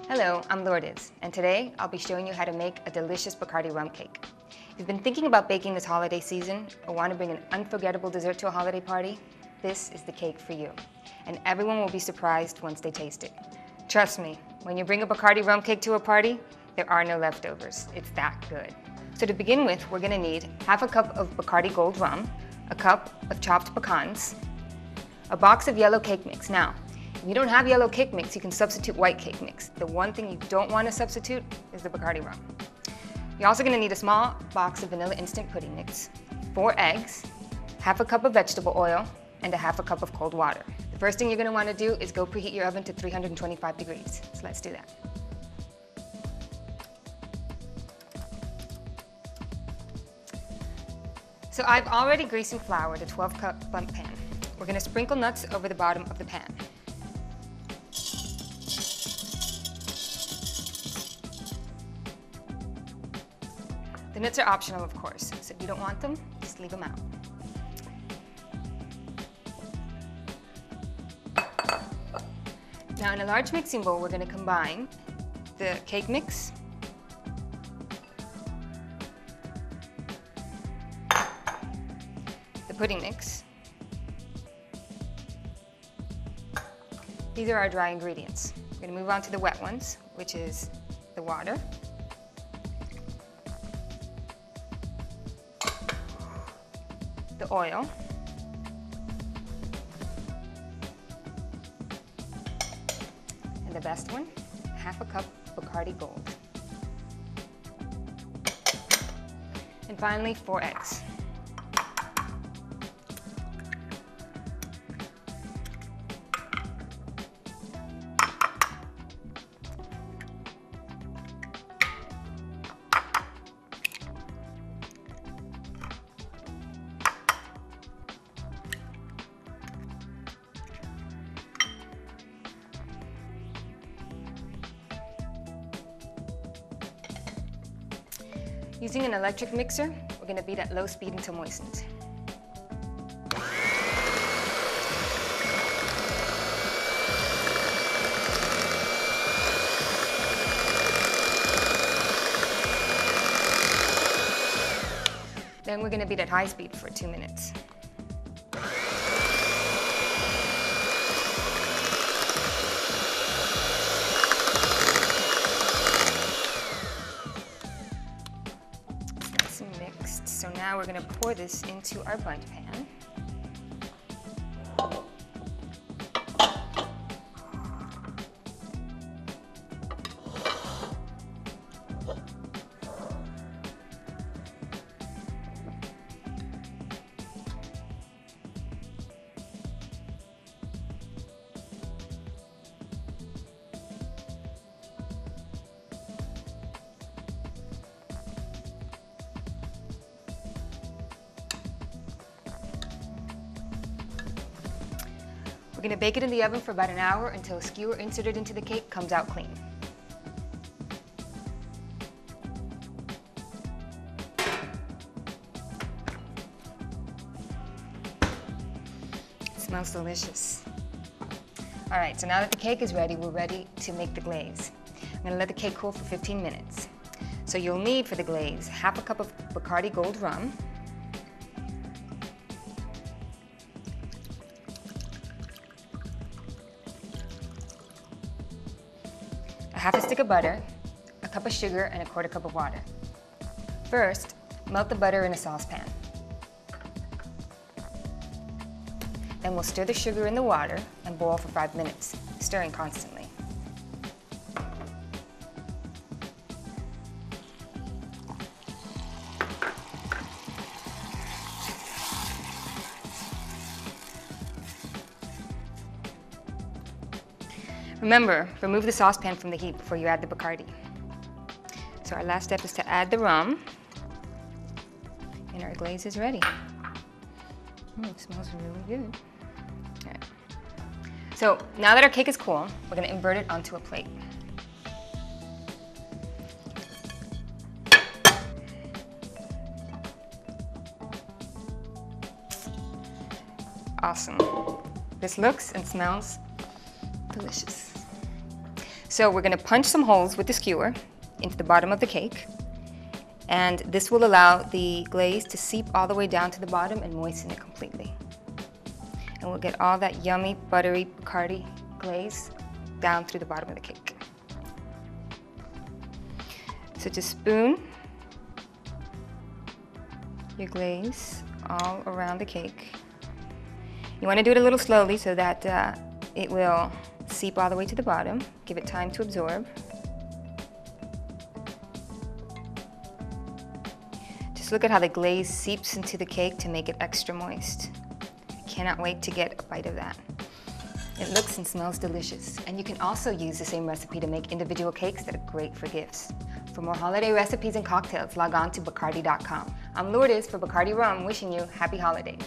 Hello, I'm Lourdes, and today I'll be showing you how to make a delicious Bacardi rum cake. If you've been thinking about baking this holiday season or want to bring an unforgettable dessert to a holiday party, this is the cake for you. And everyone will be surprised once they taste it. Trust me, when you bring a Bacardi rum cake to a party, there are no leftovers. It's that good. So to begin with, we're going to need half a cup of Bacardi Gold rum, a cup of chopped pecans, a box of yellow cake mix. Now, if you don't have yellow cake mix, you can substitute white cake mix. The one thing you don't want to substitute is the Bacardi rum. You're also going to need a small box of vanilla instant pudding mix, 4 eggs, half a cup of vegetable oil, and a half a cup of cold water. The first thing you're going to want to do is go preheat your oven to 325 degrees. So let's do that. So I've already greased and floured a 12-cup bundt pan. We're going to sprinkle nuts over the bottom of the pan. The nuts are optional, of course, so if you don't want them, just leave them out. Now in a large mixing bowl, we're going to combine the cake mix, the pudding mix. These are our dry ingredients. We're going to move on to the wet ones, which is the water, the oil, and the best one, half a cup Bacardi Gold. And finally, 4 eggs. Using an electric mixer, we're going to beat at low speed until moistened. Then we're going to beat at high speed for 2 minutes. Mixed. So now we're going to pour this into our bundt pan. We're going to bake it in the oven for about an hour until a skewer inserted into the cake comes out clean. It smells delicious. All right, so now that the cake is ready, we're ready to make the glaze. I'm going to let the cake cool for 15 minutes. So you'll need for the glaze half a cup of Bacardi Gold rum, half a stick of butter, a cup of sugar, and a 1/4 cup of water. First, melt the butter in a saucepan. Then we'll stir the sugar in the water and boil for 5 minutes, stirring constantly. Remember, remove the saucepan from the heat before you add the Bacardi. So our last step is to add the rum, and our glaze is ready. It smells really good. All right. So now that our cake is cool, we're going to invert it onto a plate. Awesome. This looks and smells delicious. So we're going to punch some holes with the skewer into the bottom of the cake, and this will allow the glaze to seep all the way down to the bottom and moisten it completely. And we'll get all that yummy, buttery Bacardi glaze down through the bottom of the cake. So just spoon your glaze all around the cake. You want to do it a little slowly so that it will seep all the way to the bottom. Give it time to absorb. Just look at how the glaze seeps into the cake to make it extra moist. I cannot wait to get a bite of that. It looks and smells delicious. And you can also use the same recipe to make individual cakes that are great for gifts. For more holiday recipes and cocktails, log on to Bacardi.com. I'm Lourdes for Bacardi Rum, wishing you happy holidays.